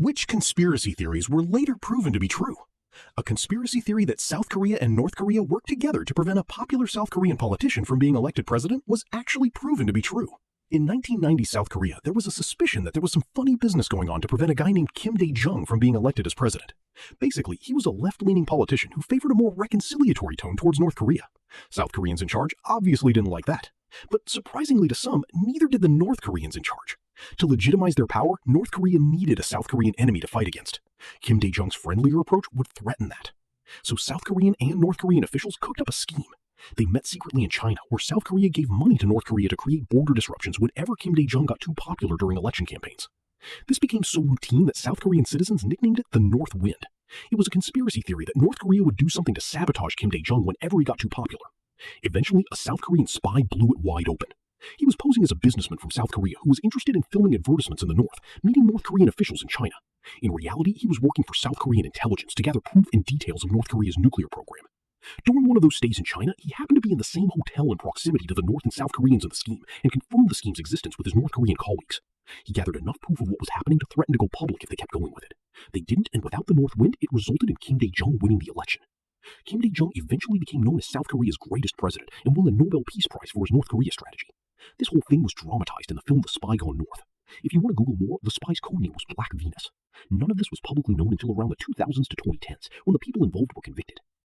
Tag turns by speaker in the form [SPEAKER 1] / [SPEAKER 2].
[SPEAKER 1] Which conspiracy theories were later proven to be true? A conspiracy theory that South Korea and North Korea worked together to prevent a popular South Korean politician from being elected president was actually proven to be true. In 1990 South Korea, there was a suspicion that there was some funny business going on to prevent a guy named Kim Dae-jung from being elected as president. Basically, he was a left-leaning politician who favored a more reconciliatory tone towards North Korea. South Koreans in charge obviously didn't like that. But surprisingly to some, neither did the North Koreans in charge. To legitimize their power, North Korea needed a South Korean enemy to fight against. Kim Dae-jung's friendlier approach would threaten that. So South Korean and North Korean officials cooked up a scheme. They met secretly in China, where South Korea gave money to North Korea to create border disruptions whenever Kim Dae-jung got too popular during election campaigns. This became so routine that South Korean citizens nicknamed it the North Wind. It was a conspiracy theory that North Korea would do something to sabotage Kim Dae-jung whenever he got too popular. Eventually, a South Korean spy blew it wide open. He was posing as a businessman from South Korea who was interested in filming advertisements in the North, meeting North Korean officials in China. In reality, he was working for South Korean intelligence to gather proof and details of North Korea's nuclear program. During one of those stays in China, he happened to be in the same hotel in proximity to the North and South Koreans in the scheme and confirmed the scheme's existence with his North Korean colleagues. He gathered enough proof of what was happening to threaten to go public if they kept going with it. They didn't, and without the North Wind, it resulted in Kim Dae-jung winning the election. Kim Dae-jung eventually became known as South Korea's greatest president and won the Nobel Peace Prize for his North Korea strategy. This whole thing was dramatized in the film The Spy Gone North. If you want to Google more, the spy's codename was Black Venus. None of this was publicly known until around the 2000s to 2010s, when the people involved were convicted.